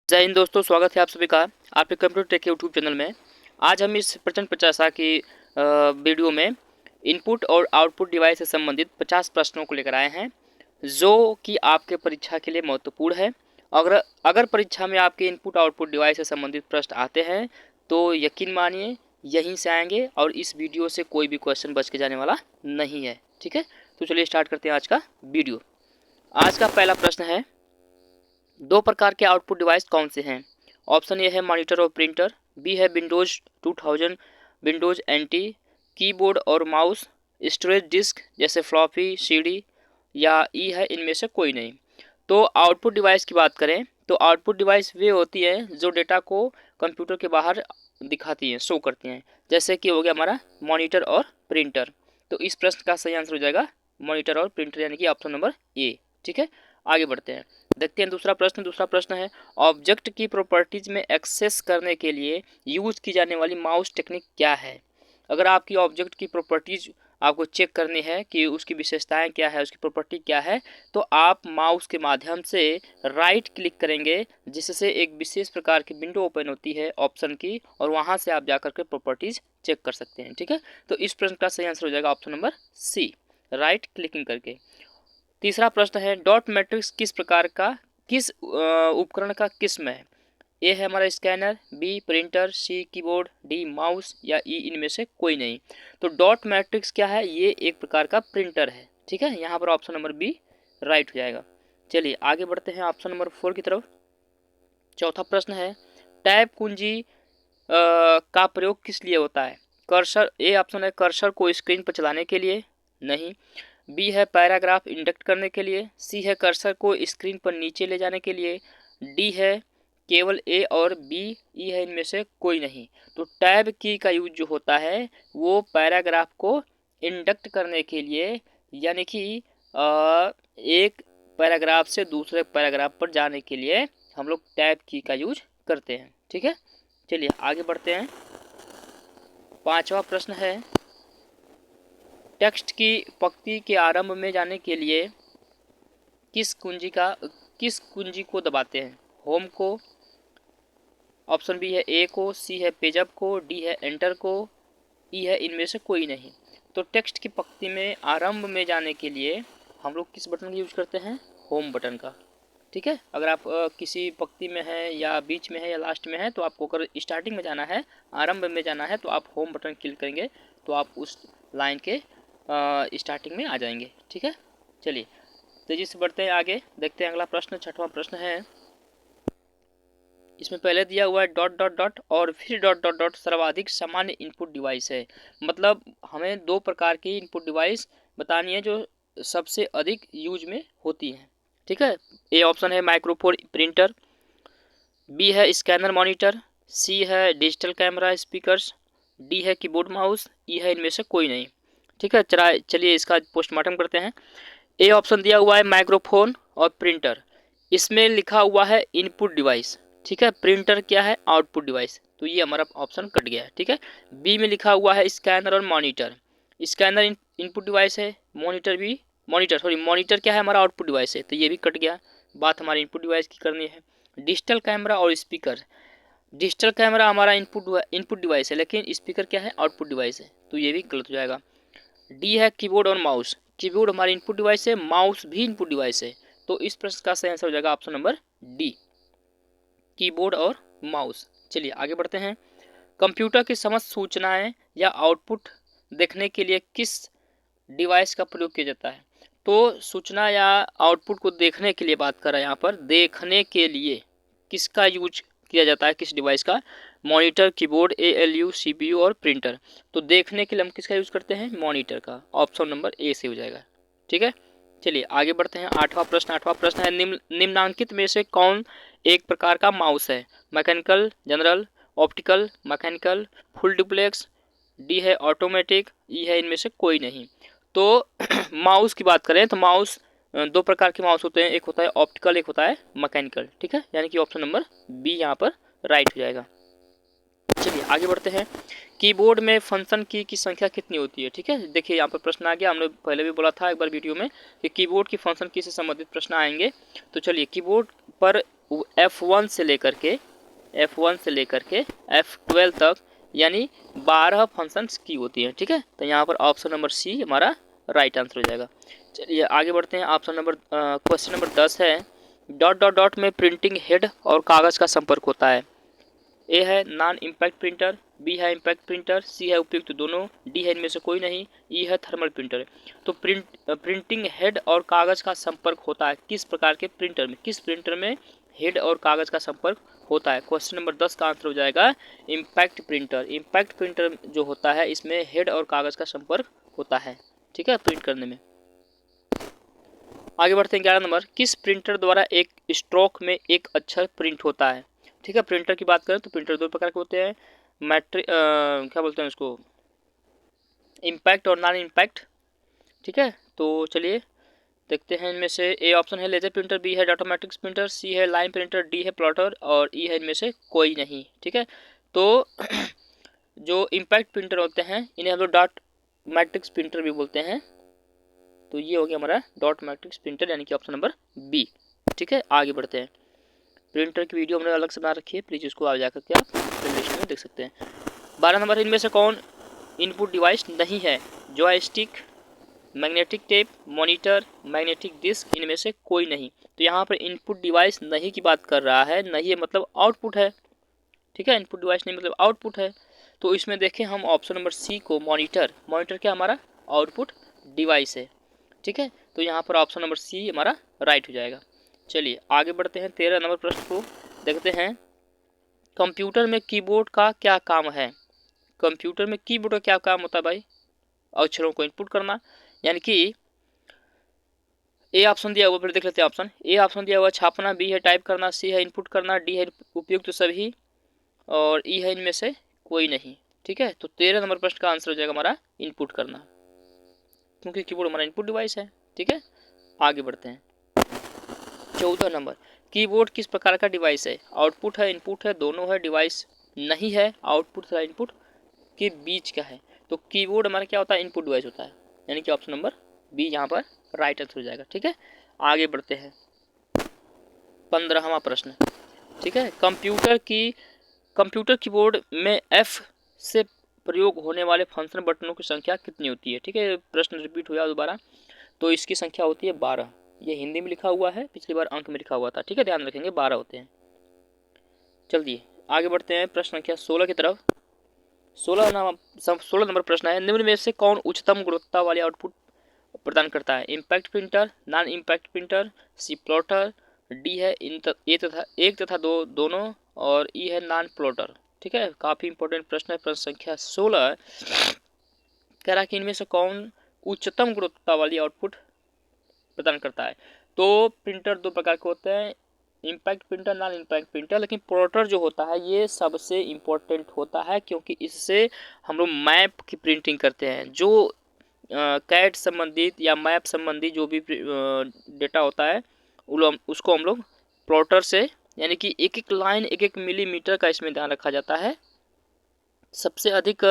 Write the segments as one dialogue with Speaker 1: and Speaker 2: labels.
Speaker 1: जय हिंद दोस्तों, स्वागत है आप सभी का आपके कंप्यूटर टेक यूट्यूब चैनल में। आज हम इस प्रचंड प्रचासा की वीडियो में इनपुट और आउटपुट डिवाइस से संबंधित 50 प्रश्नों को लेकर आए हैं, जो कि आपके परीक्षा के लिए महत्वपूर्ण है। अगर अगर परीक्षा में आपके इनपुट आउटपुट डिवाइस से संबंधित प्रश्न आते हैं तो यकीन मानिए यहीं से आएंगे और इस वीडियो से कोई भी क्वेश्चन बच के जाने वाला नहीं है। ठीक है, तो चलिए स्टार्ट करते हैं आज का वीडियो। आज का पहला प्रश्न है, दो प्रकार के आउटपुट डिवाइस कौन से हैं? ऑप्शन ए है मॉनिटर और प्रिंटर, बी है विंडोज 2000, विंडोज एनटी, कीबोर्ड और माउस, स्टोरेज डिस्क जैसे फ्लॉपी सीडी, या ई है इनमें से कोई नहीं। तो आउटपुट डिवाइस की बात करें तो आउटपुट डिवाइस वे होती है जो डेटा को कंप्यूटर के बाहर दिखाती हैं, शो करती हैं, जैसे कि हो गया हमारा मॉनिटर और प्रिंटर। तो इस प्रश्न का सही आंसर हो जाएगा मॉनिटर और प्रिंटर, यानी कि ऑप्शन नंबर ए। ठीक है, आगे बढ़ते हैं, देखते हैं दूसरा प्रश्न। दूसरा प्रश्न है, ऑब्जेक्ट की प्रॉपर्टीज में एक्सेस करने के लिए यूज की जाने वाली माउस टेक्निक क्या है? अगर आपकी ऑब्जेक्ट की प्रॉपर्टीज आपको चेक करनी है कि उसकी विशेषताएं क्या है, उसकी प्रॉपर्टी क्या है, तो आप माउस के माध्यम से राइट क्लिक करेंगे, जिससे एक विशेष प्रकार की विंडो ओपन होती है ऑप्शन की, और वहां से आप जाकर के प्रॉपर्टीज चेक कर सकते हैं। ठीक है, तो इस प्रश्न का सही आंसर हो जाएगा option number C, right clicking करके। तीसरा प्रश्न है, डॉट मैट्रिक्स किस प्रकार का किस उपकरण का किस्म है? ए है हमारा स्कैनर, बी प्रिंटर, सी कीबोर्ड, डी माउस, या ई इनमें से कोई नहीं। तो डॉट मैट्रिक्स क्या है? ये एक प्रकार का प्रिंटर है। ठीक है, यहाँ पर ऑप्शन नंबर बी राइट हो जाएगा। चलिए आगे बढ़ते हैं ऑप्शन नंबर 4 की तरफ। चौथा प्रश्न है, टैब कुंजी का प्रयोग किस लिए होता है? कर्सर, ए ऑप्शन है कर्सर को स्क्रीन पर चलाने के लिए, नहीं। बी है पैराग्राफ इंडक्ट करने के लिए, सी है कर्सर को स्क्रीन पर नीचे ले जाने के लिए, डी है केवल ए और बी, ई है इनमें से कोई नहीं। तो टैब की का यूज जो होता है वो पैराग्राफ को इंडक्ट करने के लिए, यानी कि एक पैराग्राफ से दूसरे पैराग्राफ पर जाने के लिए हम लोग टैब की का यूज करते हैं। ठीक है, चलिए आगे बढ़ते हैं। पांचवा प्रश्न है, टेक्स्ट की पंक्ति के आरंभ में जाने के लिए किस कुंजी को दबाते हैं? होम को, ऑप्शन बी है ए को, सी है पेजअप को, डी है एंटर को, ई है इनमें से कोई नहीं। तो टेक्स्ट की पंक्ति में आरंभ में जाने के लिए हम लोग किस बटन का यूज करते हैं? होम बटन का। ठीक है, अगर आप किसी पंक्ति में है या बीच में है या लास्ट में है, तो आपको अगर स्टार्टिंग में जाना है, आरंभ में जाना है, तो आप होम बटन क्लिक करेंगे तो आप उस लाइन के स्टार्टिंग में आ जाएंगे। ठीक है, चलिए तेजी से बढ़ते हैं आगे, देखते हैं अगला प्रश्न। छठवां प्रश्न है, इसमें पहले दिया हुआ है डॉट डॉट डॉट और फिर डॉट डॉट डॉट सर्वाधिक सामान्य इनपुट डिवाइस है। मतलब हमें दो प्रकार की इनपुट डिवाइस बतानी है जो सबसे अधिक यूज में होती हैं। ठीक है, ए ऑप्शन है माइक्रोफोन प्रिंटर, बी है स्कैनर मॉनिटर, सी है डिजिटल कैमरा स्पीकर्स, डी है कीबोर्ड माउस, ई है इनमें से कोई नहीं। ठीक है, चलिए इसका पोस्टमार्टम करते हैं। ए ऑप्शन दिया हुआ है माइक्रोफोन और प्रिंटर, इसमें लिखा हुआ है इनपुट डिवाइस। ठीक है, प्रिंटर क्या है? आउटपुट डिवाइस, तो ये हमारा ऑप्शन कट गया है। ठीक है, बी में लिखा हुआ है स्कैनर और मॉनिटर, स्कैनर इनपुट डिवाइस है, मॉनिटर क्या है? हमारा आउटपुट डिवाइस है, तो ये भी कट गया। बात हमारी इनपुट डिवाइस की करनी है। डिजिटल कैमरा और स्पीकर, डिजिटल कैमरा हमारा इनपुट डिवाइस है, लेकिन स्पीकर क्या है? आउटपुट डिवाइस है, तो ये भी गलत हो जाएगा। डी है कीबोर्ड और माउस, कीबोर्ड हमारी इनपुट डिवाइस है, माउस भी इनपुट डिवाइस है, तो इस प्रश्न का सही आंसर हो जाएगा ऑप्शन नंबर डी, कीबोर्ड और माउस। चलिए आगे बढ़ते हैं। कंप्यूटर की समस्त सूचनाएं या आउटपुट देखने के लिए किस डिवाइस का प्रयोग किया जाता है? तो सूचना या आउटपुट को देखने के लिए बात कर रहे हैं, यहाँ पर देखने के लिए किसका यूज किया जाता है, किस डिवाइस का? मॉनिटर, कीबोर्ड, एएलयू, सीपीयू और प्रिंटर। तो देखने के लिए हम किसका यूज करते हैं? मॉनिटर का, ऑप्शन नंबर ए से हो जाएगा। ठीक है, चलिए आगे बढ़ते हैं। आठवां प्रश्न है, निम्नांकित में से कौन एक प्रकार का माउस है? Mechanical, general, optical, mechanical, full duplex, D है ऑटोमेटिक, ई है इनमें से कोई नहीं। तो माउस की बात करें तो माउस दो प्रकार के माउस होते हैं, एक होता है ऑप्टिकल, एक होता है मैकेनिकल। ठीक है, यानी कि ऑप्शन नंबर बी यहाँ पर राइट हो जाएगा। चलिए आगे बढ़ते हैं। कीबोर्ड में फंक्शन की संख्या कितनी होती है? ठीक है, देखिए यहाँ पर प्रश्न आ गया, हमने पहले भी बोला था एक बार वीडियो में कि कीबोर्ड की फंक्शन की से संबंधित प्रश्न आएंगे। तो चलिए कीबोर्ड पर F1 से लेकर के F12 तक यानी 12 फंक्शंस की होती हैं। ठीक है, तो यहाँ पर ऑप्शन नंबर सी हमारा राइट आंसर हो जाएगा। चलिए आगे बढ़ते हैं। क्वेश्चन नंबर 10 है, डॉट डॉट डॉट में प्रिंटिंग हेड और कागज़ का संपर्क होता है। ए है नॉन इम्पैक्ट प्रिंटर, बी है इम्पैक्ट प्रिंटर, सी है उपयुक्त दोनों, डी है इनमें से कोई नहीं, ई है थर्मल प्रिंटर। तो प्रिंटिंग हेड और कागज़ का संपर्क होता है किस प्रकार के प्रिंटर में, किस प्रिंटर में हेड और कागज़ का संपर्क होता है? क्वेश्चन नंबर 10 का आंसर हो जाएगा इम्पैक्ट प्रिंटर। इम्पैक्ट प्रिंटर जो होता है इसमें हेड और कागज़ का संपर्क होता है। ठीक है, प्रिंट करने में। आगे बढ़ते हैं 11 नंबर, किस प्रिंटर द्वारा एक स्ट्रोक में एक अक्षर प्रिंट होता है? ठीक है, प्रिंटर की बात करें तो प्रिंटर दो प्रकार के होते हैं, क्या बोलते हैं उसको, इम्पैक्ट और नॉन इम्पैक्ट। ठीक है, तो चलिए देखते हैं इनमें से। ए ऑप्शन है लेजर प्रिंटर, बी है ऑटोमेटिक प्रिंटर, सी है लाइन प्रिंटर, डी है प्लॉटर और ई है इनमें से कोई नहीं। ठीक है, तो जो इम्पैक्ट प्रिंटर होते हैं इन्हें हम लोग डॉट मैट्रिक्स प्रिंटर भी बोलते हैं। तो ये हो गया हमारा डॉट मैट्रिक्स प्रिंटर यानी कि ऑप्शन नंबर बी। ठीक है, आगे बढ़ते हैं। प्रिंटर की वीडियो हमने अलग से बना रखी है, प्लीज़ उसको आ जाकर के आप प्लेलिस्ट में देख सकते हैं। 12 नंबर, इनमें से कौन इनपुट डिवाइस नहीं है? Joystick, magnetic tape, monitor, magnetic disk, इनमें से कोई नहीं। तो यहाँ पर इनपुट डिवाइस नहीं की बात कर रहा है, नहीं है मतलब आउटपुट है। ठीक है, इनपुट डिवाइस नहीं मतलब आउटपुट है। तो इसमें देखें हम ऑप्शन नंबर सी को, मॉनिटर। मॉनिटर क्या हमारा आउटपुट डिवाइस है। ठीक है, तो यहाँ पर ऑप्शन नंबर सी हमारा राइट हो जाएगा। चलिए आगे बढ़ते हैं। 13 नंबर प्रश्न को देखते हैं। कंप्यूटर में कीबोर्ड का क्या काम है? कंप्यूटर में कीबोर्ड का क्या काम होता है भाई? अक्षरों को इनपुट करना, यानी कि ए ऑप्शन दिया हुआ, फिर देख लेते हैं ऑप्शन। ए ऑप्शन दिया हुआ छापना, बी है टाइप करना, सी है इनपुट करना, डी है उपयुक्त सभी और ई है इनमें से कोई नहीं। ठीक है, तो 13 नंबर प्रश्न का आंसर हो जाएगा हमारा इनपुट करना, क्योंकि कीबोर्ड हमारा इनपुट डिवाइस है। ठीक है, आगे बढ़ते हैं। 14 नंबर, कीबोर्ड किस प्रकार का डिवाइस है? आउटपुट है, इनपुट है, दोनों है, डिवाइस नहीं है, आउटपुट तथा इनपुट के बीच का है। तो कीबोर्ड हमारा क्या होता है? इनपुट डिवाइस होता है, यानी कि ऑप्शन नंबर बी यहाँ पर राइट आंसर हो जाएगा। ठीक है, आगे बढ़ते हैं। 15वां प्रश्न। ठीक है, कंप्यूटर कीबोर्ड में F से प्रयोग होने वाले फंक्शन बटनों की संख्या कितनी होती है? ठीक है, प्रश्न रिपीट हुआ दोबारा। तो इसकी संख्या होती है 12। ये हिंदी में लिखा हुआ है, पिछली बार अंक में लिखा हुआ था। ठीक है, ध्यान रखेंगे 12 होते हैं। चलिए आगे बढ़ते हैं प्रश्न संख्या 16 की तरफ। 16 नंबर प्रश्न है, निम्न में से कौन उच्चतम गुणवत्ता वाली आउटपुट प्रदान करता है? Impact printer, non impact printer, C plotter, D है एक तथा दो दोनों और ई है नॉन प्लॉटर। ठीक है, काफ़ी इंपॉर्टेंट प्रश्न है। प्रश्न संख्या 16 कह रहा है कि इनमें से कौन उच्चतम गुणवत्ता वाली आउटपुट प्रदान करता है? तो प्रिंटर दो प्रकार के होते हैं, impact printer, non impact printer. लेकिन प्लॉटर जो होता है ये सबसे इम्पोर्टेंट होता है, क्योंकि इससे हम लोग मैप की प्रिंटिंग करते हैं। जो कैट संबंधित या मैप संबंधी जो भी डेटा होता है उसको हम लोग प्लॉटर से, यानी कि एक एक लाइन एक एक मिलीमीटर का इसमें ध्यान रखा जाता है। सबसे अधिक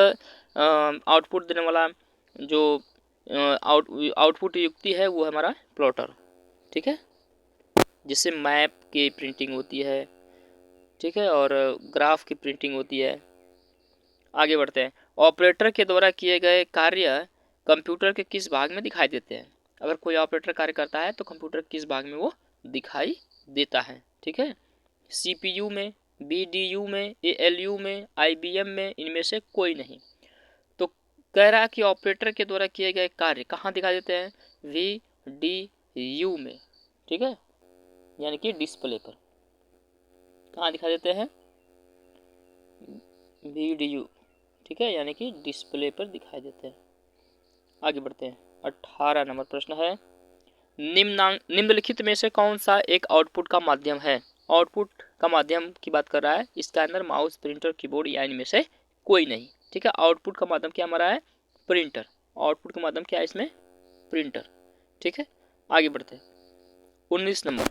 Speaker 1: आउटपुट देने वाला जो आउटपुट युक्ति है वो हमारा प्लॉटर। ठीक है, जिससे मैप की प्रिंटिंग होती है। ठीक है, और ग्राफ की प्रिंटिंग होती है। आगे बढ़ते हैं। ऑपरेटर के द्वारा किए गए कार्य कंप्यूटर के किस भाग में दिखाई देते हैं? अगर कोई ऑपरेटर कार्य करता है तो कंप्यूटर किस भाग में वो दिखाई देता है? ठीक है, CPU में, BDU में, ALU में, IBM में, इनमें से कोई नहीं। तो कह रहा है कि ऑपरेटर के द्वारा किए गए कार्य कहाँ दिखाई देते हैं? VDU में। ठीक है, यानी कि डिस्प्ले पर। कहाँ दिखाई देते हैं? VDU। ठीक है, यानी कि डिस्प्ले पर दिखाई देते हैं। आगे बढ़ते हैं। 18 नंबर प्रश्न है, निम्नलिखित में से कौन सा एक आउटपुट का माध्यम है? आउटपुट का माध्यम की बात कर रहा है, स्कैनर, माउस, प्रिंटर, कीबोर्ड या इनमें से कोई नहीं। ठीक है, आउटपुट का माध्यम क्या हमारा है? प्रिंटर। आउटपुट का माध्यम क्या है इसमें? प्रिंटर। ठीक है, आगे बढ़ते हैं। 19 नंबर,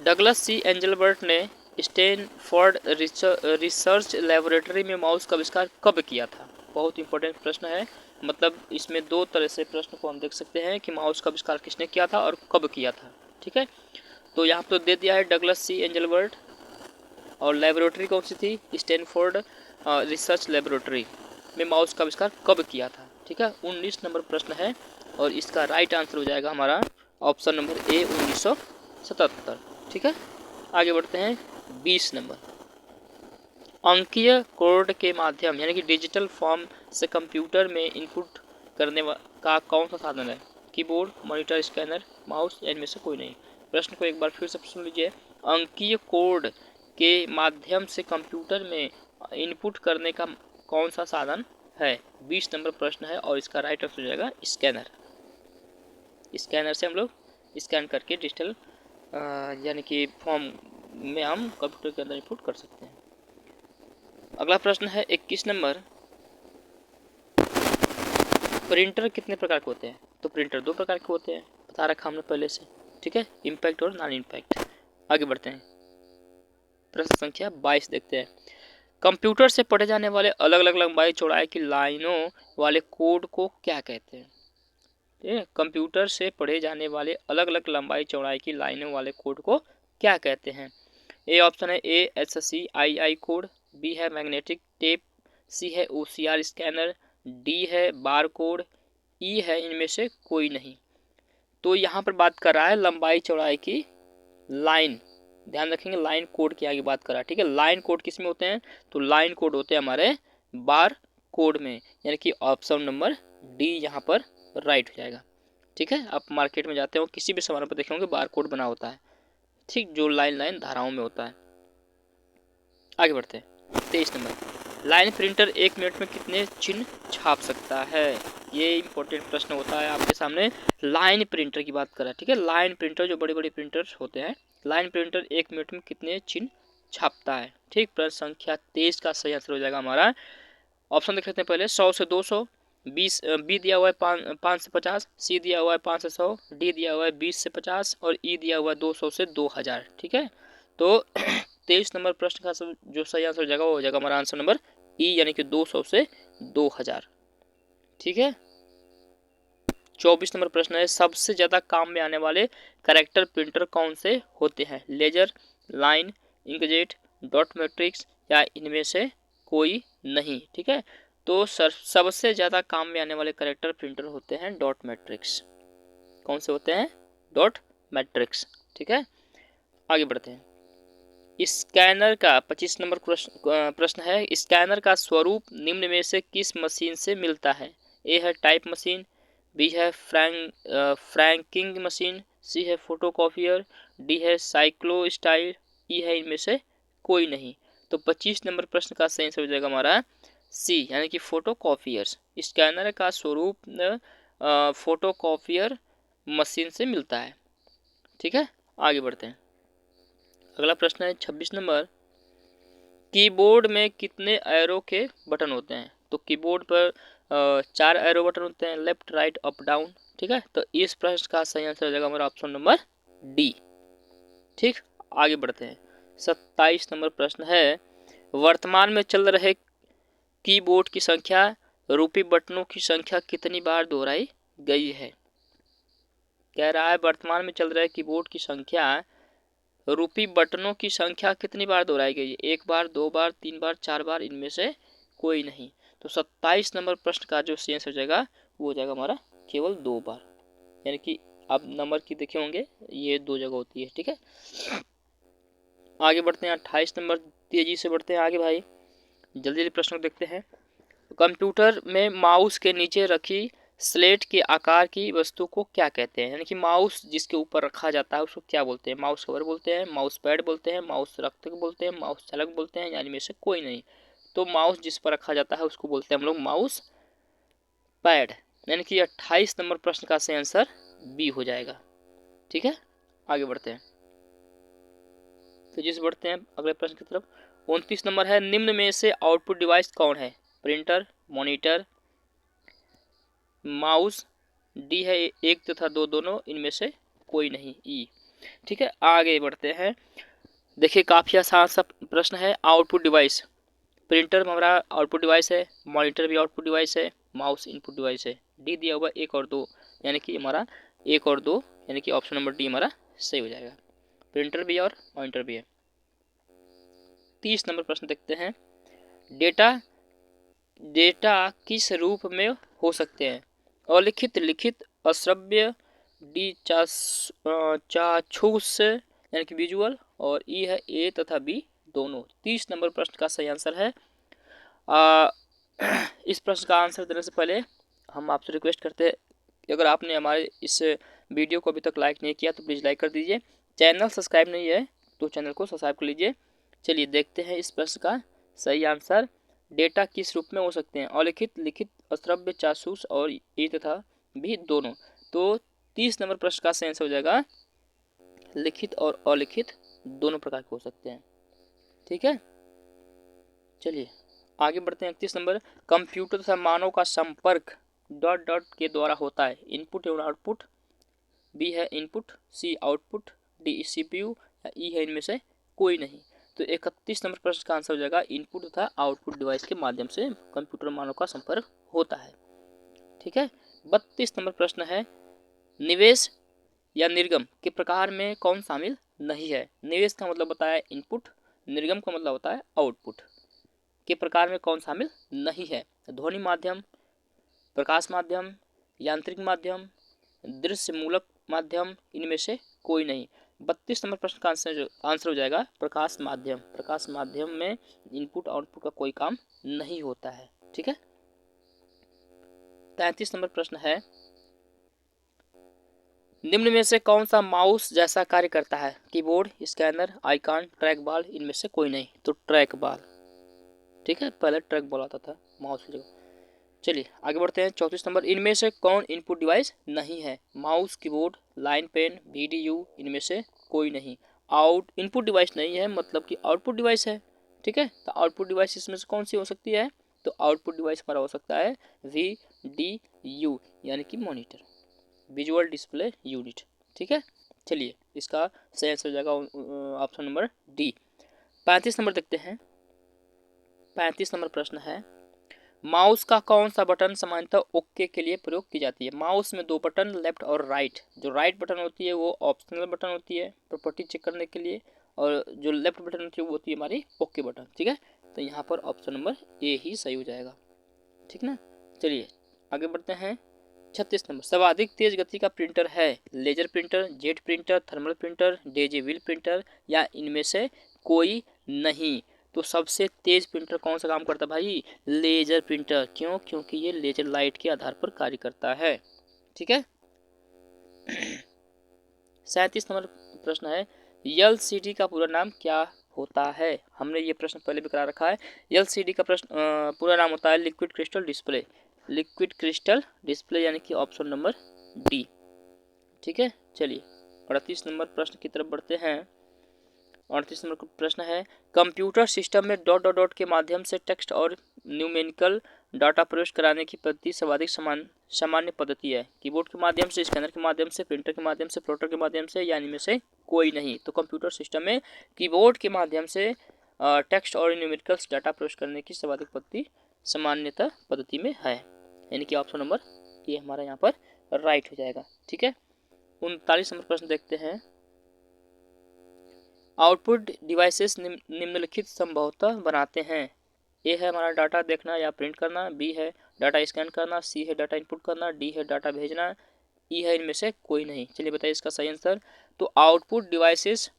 Speaker 1: डगलस सी एंजलबर्ट ने स्टैनफोर्ड रिसर्च लैबोरेटरी में माउस का आविष्कार कब किया था? बहुत इंपॉर्टेंट प्रश्न है। मतलब इसमें दो तरह से प्रश्न को हम देख सकते हैं कि माउस का आविष्कार किसने किया था और कब किया था। ठीक है, तो यहाँ पर तो दे दिया है डगलस सी एंजलबर्ट, और लेबोरेटरी कौन सी थी, स्टैनफोर्ड रिसर्च लेबोरेटरी में माउस का आविष्कार कब किया था। ठीक है, 19 नंबर प्रश्न है और इसका राइट आंसर हो जाएगा हमारा ऑप्शन नंबर ए 1977। ठीक है, आगे बढ़ते हैं 20 नंबर। अंकीय कोड के माध्यम यानी कि डिजिटल फॉर्म से कंप्यूटर में इनपुट करने का कौन सा साधन है, कीबोर्ड, मॉनिटर, स्कैनर, माउस या इनमें से कोई नहीं। प्रश्न को एक बार फिर से सुन लीजिए। अंकीय कोड के माध्यम से कंप्यूटर में इनपुट करने का कौन सा साधन है, 20 नंबर प्रश्न है और इसका राइट आंसर हो जाएगा स्कैनर। स्कैनर से हम लोग स्कैन करके डिजिटल यानी कि फॉर्म में हम कंप्यूटर के अंदर इनपुट कर सकते हैं। अगला प्रश्न है 21 नंबर। प्रिंटर कितने प्रकार के होते हैं, तो प्रिंटर 2 प्रकार के होते हैं, बता रखा हमने पहले से। ठीक है, इम्पैक्ट और नॉन इम्पैक्ट। आगे बढ़ते हैं, प्रश्न संख्या 22 देखते हैं। कंप्यूटर से पढ़े जाने वाले अलग अलग लंबाई चौड़ाई की लाइनों वाले कोड को क्या कहते हैं। ठीक है, कंप्यूटर से पढ़े जाने वाले अलग अलग लंबाई चौड़ाई की लाइनों वाले कोड को क्या कहते हैं। ए ऑप्शन है ए SCII कोड, बी है मैग्नेटिक टेप, सी है OCR स्कैनर, डी है बार कोड, ई है इनमें से कोई नहीं। तो यहाँ पर बात कर रहा है लंबाई चौड़ाई की लाइन, ध्यान रखेंगे लाइन कोड की आगे बात कर रहा है। ठीक है, लाइन कोड किस में होते हैं, तो लाइन कोड होते हैं हमारे बार कोड में, यानी कि ऑप्शन नंबर डी यहाँ पर राइट हो जाएगा। ठीक है, आप मार्केट में जाते हो किसी भी सामान पर देखेंगे बार कोड बना होता है, ठीक, जो लाइन लाइन धाराओं में होता है। आगे बढ़ते हैं 23 नंबर। लाइन प्रिंटर 1 मिनट में कितने चिन्ह छाप सकता है, ये इंपॉर्टेंट प्रश्न होता है आपके सामने। लाइन प्रिंटर की बात कर रहा है। ठीक है, लाइन प्रिंटर जो बड़े बड़े प्रिंटर्स होते हैं, लाइन प्रिंटर 1 मिनट में कितने चिन्ह छापता है। ठीक, प्रश्न संख्या 23 का सही आंसर हो जाएगा हमारा, ऑप्शन देख लेते हैं पहले, 100 से 200, 20, बी दिया हुआ है 5 से 50, सी दिया हुआ है 5 से 100, डी दिया हुआ है 20 से 50 और ई दिया हुआ है 200 से 2000। ठीक है, तो 23 नंबर प्रश्न का जो सही आंसर हो जाएगा वो हो जाएगा हमारा आंसर नंबर ई, यानी कि 200 से 2000। ठीक है, 24 नंबर प्रश्न है, सबसे ज़्यादा काम में आने वाले कैरेक्टर प्रिंटर कौन से होते हैं, laser, line, inkjet, dot matrix या इनमें से कोई नहीं। ठीक है, तो सबसे ज़्यादा काम में आने वाले कैरेक्टर प्रिंटर होते हैं डॉट मैट्रिक्स। कौन से होते हैं, डॉट मैट्रिक्स। ठीक है, आगे बढ़ते हैं। स्कैनर का 25 नंबर प्रश्न है, स्कैनर का स्वरूप निम्न में से किस मशीन से मिलता है। ए है टाइप मशीन, बी है फ्रैंकिंग मशीन, सी है फोटोकॉपियर, डी है साइक्लोस्टाइल, ई है इनमें से कोई नहीं। तो 25 नंबर प्रश्न का सही आंसर हो जाएगा हमारा सी, यानी कि फोटोकॉपियर्स। स्कैनर का स्वरूप फोटोकॉपियर मशीन से मिलता है। ठीक है, आगे बढ़ते हैं। अगला प्रश्न है 26 नंबर। कीबोर्ड में कितने एरो के बटन होते हैं, तो कीबोर्ड पर 4 एरो बटन होते हैं, लेफ्ट राइट अप डाउन। ठीक है, तो इस प्रश्न का सही आंसर हो जाएगा हमारा ऑप्शन नंबर डी। ठीक, आगे बढ़ते हैं। 27 नंबर प्रश्न है, वर्तमान में चल रहे कीबोर्ड की संख्या रूपी बटनों की संख्या कितनी बार दोहराई गई है। कह रहा है वर्तमान में चल रहे कीबोर्ड की संख्या रूपी बटनों की संख्या कितनी बार दोहराई गई है, 1 बार, 2 बार, 3 बार, 4 बार, इनमें से कोई नहीं। तो 27 नंबर प्रश्न का जो सही आंसर हो जाएगा वो हो जाएगा हमारा केवल 2 बार, यानी कि आप नंबर की देखे होंगे ये 2 जगह होती है। ठीक है, आगे बढ़ते हैं 28 नंबर, तेजी से बढ़ते हैं आगे भाई, जल्दी जल्दी प्रश्न देखते हैं। कंप्यूटर में माउस के नीचे रखी स्लेट के आकार की वस्तु को क्या कहते हैं, यानी कि माउस जिसके ऊपर रखा जाता है उसको क्या बोलते हैं, माउस कवर बोलते हैं, माउस पैड बोलते हैं, माउस रक्त बोलते हैं, माउस चालक बोलते हैं, यानी में से कोई नहीं। तो माउस जिस पर रखा जाता है उसको बोलते हैं हम लोग माउस पैड, यानी कि 28 नंबर प्रश्न का सही आंसर बी हो जाएगा। ठीक है, आगे बढ़ते हैं, तो जिस बढ़ते हैं अगले प्रश्न की तरफ। 29 नंबर है, निम्न में से आउटपुट डिवाइस कौन है, प्रिंटर, मॉनिटर, माउस, डी है 1 तथा 2 दोनों, इनमें से कोई नहीं, ई। ठीक है, आगे बढ़ते हैं। देखिए काफ़ी आसान सा प्रश्न है। आउटपुट डिवाइस, प्रिंटर हमारा आउटपुट डिवाइस है, मॉनिटर भी आउटपुट डिवाइस है, माउस इनपुट डिवाइस है। डी दिया हुआ 1 और 2, यानी कि हमारा 1 और 2, यानी कि ऑप्शन नंबर डी हमारा सही हो जाएगा। प्रिंटर भी है और मॉनिटर भी है। 30 नंबर प्रश्न देखते हैं। डेटा किस रूप में हो सकते हैं? अलिखित, लिखित, अश्रव्य, डी चाक्षुष यानी कि विजुअल, और ई है ए तथा बी दोनों। 30 नंबर प्रश्न का सही आंसर है। इस प्रश्न का आंसर देने से पहले हम आपसे रिक्वेस्ट करते हैं कि अगर आपने हमारे इस वीडियो को अभी तक लाइक नहीं किया तो प्लीज़ लाइक कर दीजिए। चैनल सब्सक्राइब नहीं है तो चैनल को सब्सक्राइब कर लीजिए। चलिए देखते हैं इस प्रश्न का सही आंसर। डेटा किस रूप में हो सकते हैं? अलिखित, लिखित, अश्रव्य, चाक्षुष और ए तथा बी दोनों। तो 30 नंबर प्रश्न का सही आंसर हो जाएगा लिखित और अलिखित दोनों प्रकार के हो सकते हैं। ठीक है, चलिए आगे बढ़ते हैं। 31 नंबर, कंप्यूटर तथा मानव का संपर्क डॉट डॉट के द्वारा होता है। इनपुट एवं आउटपुट, बी है इनपुट, सी आउटपुट, डी सीपीयू या ई है इनमें से कोई नहीं। तो 31 नंबर प्रश्न का आंसर हो जाएगा इनपुट तथा आउटपुट डिवाइस के माध्यम से कंप्यूटर मानव का संपर्क होता है। ठीक है, 32 नंबर प्रश्न है, निवेश या निर्गम के प्रकार में कौन शामिल नहीं है? निवेश का मतलब होता है इनपुट, निर्गम का मतलब होता है आउटपुट। के प्रकार में कौन शामिल नहीं है? ध्वनि माध्यम, प्रकाश माध्यम, यांत्रिक माध्यम, दृश्य मूलक माध्यम, इनमें से कोई नहीं। 32 नंबर प्रश्न का आंसर हो जाएगा प्रकाश माध्यम। प्रकाश माध्यम में इनपुट आउटपुट का कोई काम नहीं होता है। ठीक है, 33 नंबर प्रश्न है, निम्न में से कौन सा माउस जैसा कार्य करता है? Keyboard, scanner, icon, track ball, इनमें से कोई नहीं। तो ट्रैक बॉल। ठीक है, पहले ट्रैक बॉल आता था माउस की जगह। चलिए आगे बढ़ते हैं। 34 नंबर, इनमें से कौन इनपुट डिवाइस नहीं है? Mouse, keyboard, line pen, VDU, इनमें से कोई नहीं। इनपुट डिवाइस नहीं है मतलब कि आउटपुट डिवाइस है। ठीक है, तो आउटपुट डिवाइस इसमें से कौन सी हो सकती है? तो आउटपुट डिवाइस हमारा हो सकता है VDU यानी कि मॉनिटर, विजुअल डिस्प्ले यूनिट। ठीक है, चलिए इसका सही आंसर हो जाएगा ऑप्शन नंबर डी। 35 नंबर देखते हैं। 35 नंबर प्रश्न है, माउस का कौन सा बटन सामान्यतः ओके के लिए प्रयोग की जाती है? माउस में दो बटन, लेफ्ट और राइट। जो राइट बटन होती है वो ऑप्शनल बटन होती है प्रॉपर्टी चेक करने के लिए, और जो लेफ्ट बटन होती है वो होती है हमारी ओके बटन। ठीक है, तो यहाँ पर ऑप्शन नंबर ए ही सही हो जाएगा। ठीक ना, चलिए आगे बढ़ते हैं। 36 नंबर, सर्वाधिक तेज गति का प्रिंटर है? Laser printer, jet printer, thermal printer, daisy wheel printer या इनमें से कोई नहीं। तो सबसे तेज प्रिंटर कौन सा काम करता है भाई? Laser printer. क्यों? क्योंकि ये लेजर लाइट के आधार पर कार्य करता है। ठीक है, 37 नंबर प्रश्न है, LCD का पूरा नाम क्या होता है? हमने ये प्रश्न पहले भी करा रखा है। LCD का प्रश्न पूरा नाम होता है liquid crystal display. Liquid crystal display यानी कि ऑप्शन नंबर डी। ठीक है, चलिए 38 नंबर प्रश्न की तरफ बढ़ते हैं। 38 नंबर प्रश्न है, कंप्यूटर सिस्टम में डॉट डॉट डॉट के माध्यम से टेक्स्ट और न्यूमेरिकल डाटा प्रवेश कराने की पद्धति सर्वाधिक सामान्य पद्धति है? कीबोर्ड के माध्यम से, स्कैनर के माध्यम से, प्रिंटर के माध्यम से, प्लॉटर के माध्यम से या इनमें से कोई नहीं। तो कंप्यूटर सिस्टम में कीबोर्ड के माध्यम से टेक्स्ट और न्यूमेरिकल्स डाटा प्रवेश करने की सर्वाधिक पद्धति सामान्यतः पद्धति में है, यानी कि ऑप्शन नंबर ये हमारा यहाँ पर राइट हो जाएगा। ठीक है, 39 नंबर प्रश्न देखते हैं। आउटपुट डिवाइसेस निम्नलिखित संभवतः बनाते हैं। ए है हमारा डाटा देखना या प्रिंट करना, बी है डाटा स्कैन करना, सी है डाटा इनपुट करना, डी है डाटा भेजना, ई है इनमें से कोई नहीं। चलिए बताइए इसका सही आंसर। तो आउटपुट डिवाइसेस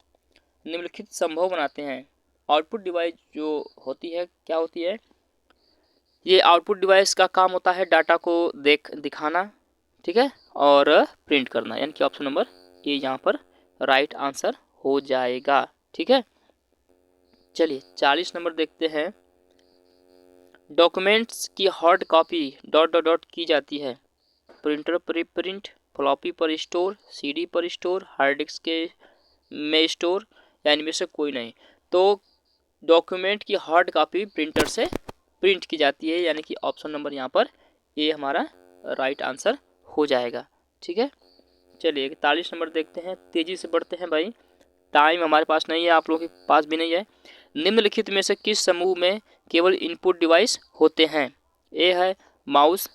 Speaker 1: निम्नलिखित संभव बनाते हैं। आउटपुट डिवाइस जो होती है क्या होती है? ये आउटपुट डिवाइस का काम होता है डाटा को दिखाना, ठीक है, और प्रिंट करना, यानी कि ऑप्शन नंबर ए यहाँ पर राइट आंसर हो जाएगा। ठीक है, चलिए 40 नंबर देखते हैं। डॉक्यूमेंट्स की hard copy dot dot dot की जाती है। प्रिंटर पर प्रिंट, फ्लॉपी पर स्टोर, सीडी पर स्टोर, हार्ड डिस्क के में स्टोर या इनमें से कोई नहीं। तो डॉक्यूमेंट की हार्ड कॉपी प्रिंटर से प्रिंट की जाती है, यानी कि ऑप्शन नंबर यहाँ पर ए हमारा राइट आंसर हो जाएगा। ठीक है, चलिए 41 नंबर देखते हैं। तेज़ी से बढ़ते हैं भाई, टाइम हमारे पास नहीं है, आप लोगों के पास भी नहीं है। निम्नलिखित में से किस समूह में केवल इनपुट डिवाइस होते हैं? ए है माउस,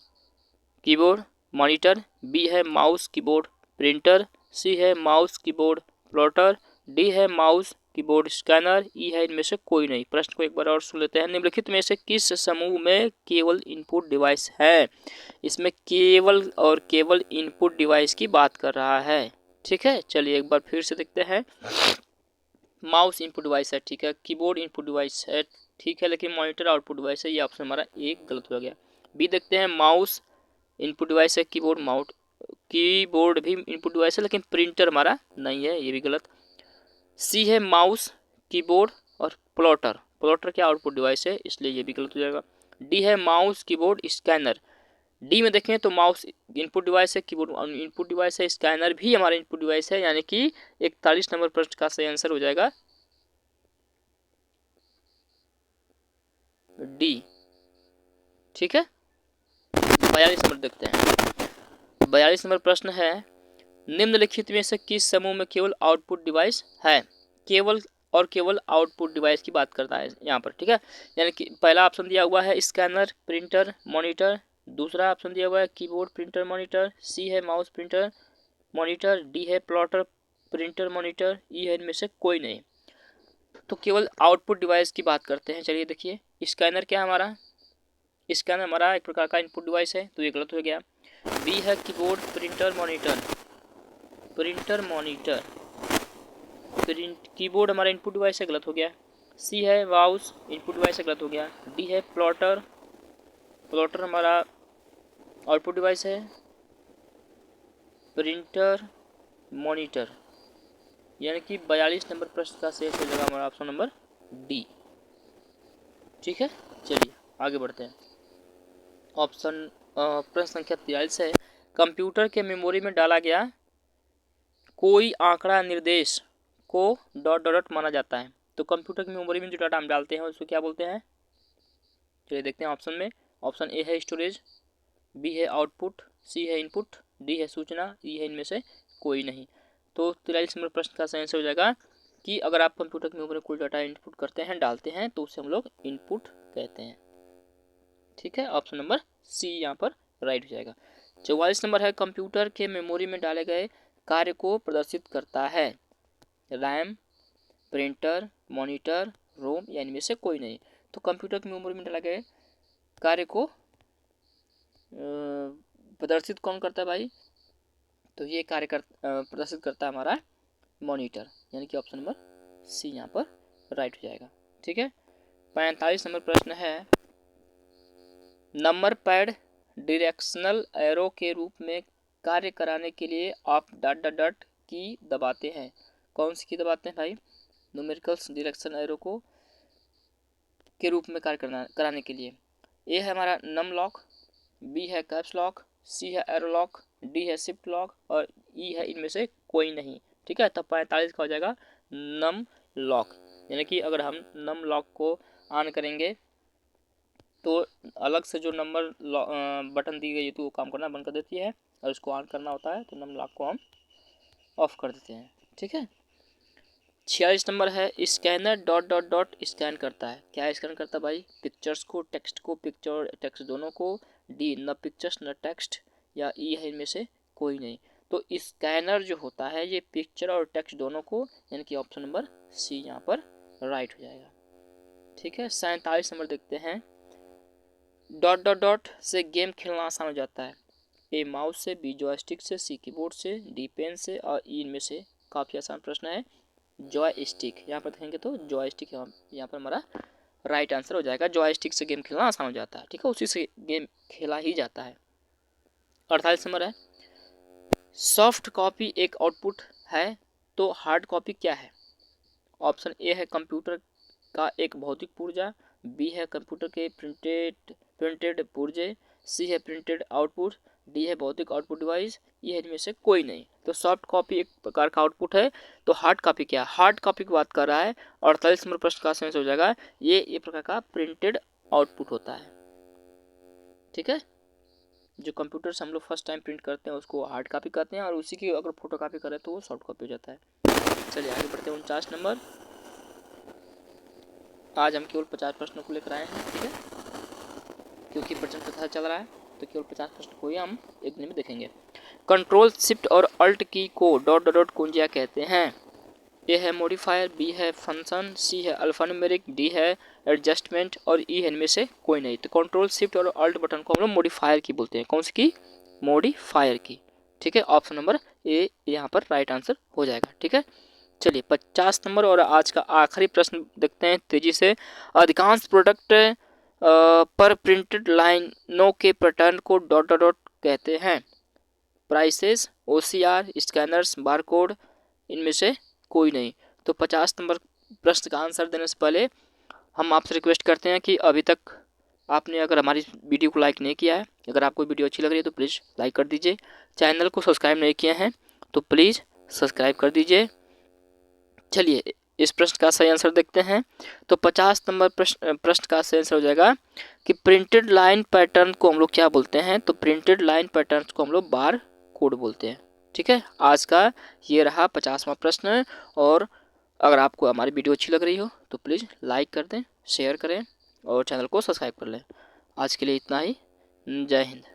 Speaker 1: कीबोर्ड, मॉनिटर, बी है माउस, कीबोर्ड, प्रिंटर, सी है माउस, कीबोर्ड, प्लॉटर, डी है माउस, कीबोर्ड, स्कैनर, ई है इनमें से कोई नहीं। प्रश्न को एक बार और सुन लेते हैं। निम्नलिखित में से किस समूह में केवल इनपुट डिवाइस है? इसमें केवल और केवल इनपुट डिवाइस की बात कर रहा है। ठीक है, चलिए एक बार फिर से देखते हैं। माउस इनपुट डिवाइस है, ठीक है। कीबोर्ड इनपुट डिवाइस है, ठीक है, लेकिन मॉनिटर आउटपुट डिवाइस है। ये ऑप्शन हमारा एक गलत हो गया। बी देखते हैं, माउस इनपुट डिवाइस है, कीबोर्ड भी इनपुट डिवाइस है, लेकिन प्रिंटर हमारा नहीं है, ये भी गलत। सी है माउस, कीबोर्ड और प्लॉटर क्या आउटपुट डिवाइस है, इसलिए ये भी गलत हो जाएगा। डी है माउस, कीबोर्ड, स्कैनर। डी में देखें तो माउस इनपुट डिवाइस है, कीबोर्ड इनपुट डिवाइस है, स्कैनर भी हमारा इनपुट डिवाइस है, यानी कि 41 नंबर प्रश्न का सही आंसर हो जाएगा डी। ठीक है, 42 नंबर देखते हैं। 42 नंबर प्रश्न है, निम्नलिखित में से किस समूह में केवल आउटपुट डिवाइस है? केवल और केवल आउटपुट डिवाइस की बात करता है यहाँ पर। ठीक है, यानी कि पहला ऑप्शन दिया हुआ है स्कैनर, प्रिंटर, मॉनिटर। दूसरा ऑप्शन दिया हुआ है कीबोर्ड, प्रिंटर, मॉनिटर। सी है माउस, प्रिंटर, मॉनिटर। डी है प्लॉटर, प्रिंटर, मॉनिटर। ई है इनमें से कोई नहीं। तो केवल आउटपुट डिवाइस की बात करते हैं। चलिए देखिए, स्कैनर क्या है हमारा? स्कैनर हमारा एक प्रकार का इनपुट डिवाइस है, तो ये गलत हो गया। बी है कीबोर्ड, प्रिंटर, मॉनिटर। कीबोर्ड हमारा इनपुट डिवाइस है, गलत हो गया। सी है माउस, इनपुट डिवाइस है, गलत हो गया। डी है प्लॉटर हमारा आउटपुट डिवाइस है। प्रिंटर, मॉनिटर, यानी कि 42 नंबर प्रश्न का शेष हो जाएगा हमारा ऑप्शन नंबर डी। ठीक है, चलिए आगे बढ़ते हैं। प्रश्न संख्या 43 है, कंप्यूटर के मेमोरी में डाला गया कोई आंकड़ा निर्देश को डॉट डॉट माना जाता है। तो कंप्यूटर की मेमोरी में जो डाटा हम डालते हैं उसको क्या बोलते हैं? चलिए देखते हैं ऑप्शन में। ऑप्शन ए है स्टोरेज, बी है आउटपुट, सी है इनपुट, डी है सूचना, ई है इनमें से कोई नहीं। तो 43 नंबर प्रश्न का सही आंसर हो जाएगा कि अगर आप कंप्यूटर की मेमोरी में कोई डाटा इनपुट करते हैं, डालते हैं, तो उसे हम लोग इनपुट कहते हैं। ठीक है, ऑप्शन नंबर सी यहाँ पर राइट हो जाएगा। 44 नंबर है, कंप्यूटर के मेमोरी में डाले गए कार्य को प्रदर्शित करता है। रैम, प्रिंटर, मॉनिटर, रोम या इनमें से कोई नहीं। तो कंप्यूटर की मेमोरी में डाला गए कार्य को प्रदर्शित कौन करता है भाई? तो ये कार्य प्रदर्शित करता है हमारा मॉनिटर, यानी कि ऑप्शन नंबर सी यहाँ पर राइट हो जाएगा। ठीक है, 45 नंबर प्रश्न है, नंबर पैड डायरेक्शनल एरो के रूप में कार्य कराने के लिए आप डॉट डॉट डॉट की दबाते हैं। कौन सी की दबाते हैं भाई? न्यूमेरिकल्स डायरेक्शन एरो को के रूप में कार्य कराने के लिए। ए है हमारा नम लॉक, बी है कैप्स लॉक, सी है एरो लॉक, डी है शिफ्ट लॉक और ई है इनमें से कोई नहीं। ठीक है, तब 45 का हो जाएगा नम लॉक, यानी कि अगर हम नम लॉक को ऑन करेंगे तो अलग से जो नंबर बटन दी गई है तो वो काम करना बंद कर देती है, और उसको ऑन करना होता है तो नम लॉक को हम ऑफ कर देते हैं। ठीक है, 46 नंबर है, scanner dot dot dot scan करता है। क्या स्कैन करता है भाई? पिक्चर्स को, टेक्स्ट को, पिक्चर टेक्स्ट दोनों को। डी न पिक्चर्स न टेक्स्ट, या ई है इनमें से कोई नहीं। तो स्कैनर जो होता है ये पिक्चर और टेक्स्ट दोनों को, यानी कि ऑप्शन नंबर सी यहाँ पर राइट हो जाएगा। ठीक है, 47 नंबर देखते हैं, डॉट डॉट डॉट से गेम खेलना आसान हो जाता है। ए माउस से, बी जॉयस्टिक से, सी कीबोर्ड से, डी पेन से और ई इनमें से। काफ़ी आसान प्रश्न है। जॉयस्टिक यहाँ पर देखेंगे तो जॉयस्टिक यहाँ पर हमारा राइट आंसर हो जाएगा। जॉयस्टिक से गेम खेलना आसान हो जाता है। ठीक है, उसी से गेम खेला ही जाता है। 48 नंबर है, सॉफ्ट कॉपी एक आउटपुट है तो हार्ड कॉपी क्या है? ऑप्शन ए है कंप्यूटर का एक भौतिक पुर्जा, बी है कंप्यूटर के प्रिंटेड पुर्जे, सी है प्रिंटेड आउटपुट, डी है भौतिक आउटपुट डिवाइस, ये इनमें से कोई नहीं। तो सॉफ्ट कॉपी एक प्रकार का आउटपुट है, तो हार्ड कॉपी क्या है? हार्ड कॉपी की बात कर रहा है। 48 नंबर प्रश्न का आंसर हो जाएगा ये एक प्रकार का प्रिंटेड आउटपुट होता है। ठीक है, जो कंप्यूटर से हम लोग फर्स्ट टाइम प्रिंट करते हैं उसको हार्ड कॉपी कहते हैं, और उसी की अगर फोटो कॉपी करें तो वो सॉफ्ट कॉपी हो जाता है। चलिए आगे बढ़ते हैं। 49 नंबर, आज हम केवल 50 प्रश्नों को लेकर आए हैं। ठीक है, क्योंकि प्रश्न पता चल रहा है तो केवल 50 प्रश्न को ही हम एक दिन में देखेंगे। कंट्रोल शिफ्ट और अल्ट की को डॉट डॉट कुंजियाँ कहते हैं। ए है मॉडिफायर, बी है फंक्शन, सी है अल्फान्यूमेरिक, डी है एडजस्टमेंट और ई है इनमें से कोई नहीं। तो कंट्रोल शिफ्ट और अल्ट बटन को हम लोग मॉडिफायर की बोलते हैं। कौन सी की? मॉडिफायर की। ठीक है, ऑप्शन नंबर ए यहाँ पर राइट आंसर हो जाएगा। ठीक है, चलिए 50 नंबर और आज का आखिरी प्रश्न देखते हैं तेजी से। अधिकांश प्रोडक्ट पर प्रिंटेड लाइनों के pattern co dot dot dot कहते हैं। प्राइसेस, OCR, स्कैनर्स, बारकोड, इनमें से कोई नहीं। तो 50 नंबर प्रश्न का आंसर देने से पहले हम आपसे रिक्वेस्ट करते हैं कि अभी तक आपने अगर हमारी वीडियो को लाइक नहीं किया है, अगर आपको वीडियो अच्छी लग रही है तो प्लीज़ लाइक कर दीजिए। चैनल को सब्सक्राइब नहीं किए हैं तो प्लीज़ सब्सक्राइब कर दीजिए। चलिए इस प्रश्न का सही आंसर देखते हैं। तो 50 नंबर प्रश्न का सही आंसर हो जाएगा कि प्रिंटेड लाइन पैटर्न को हम लोग क्या बोलते हैं? तो प्रिंटेड लाइन पैटर्न को हम लोग बार कोड बोलते हैं। ठीक है, आज का ये रहा 50वां प्रश्न। और अगर आपको हमारी वीडियो अच्छी लग रही हो तो प्लीज़ लाइक कर दें, शेयर करें और चैनल को सब्सक्राइब कर लें। आज के लिए इतना ही। जय हिंद।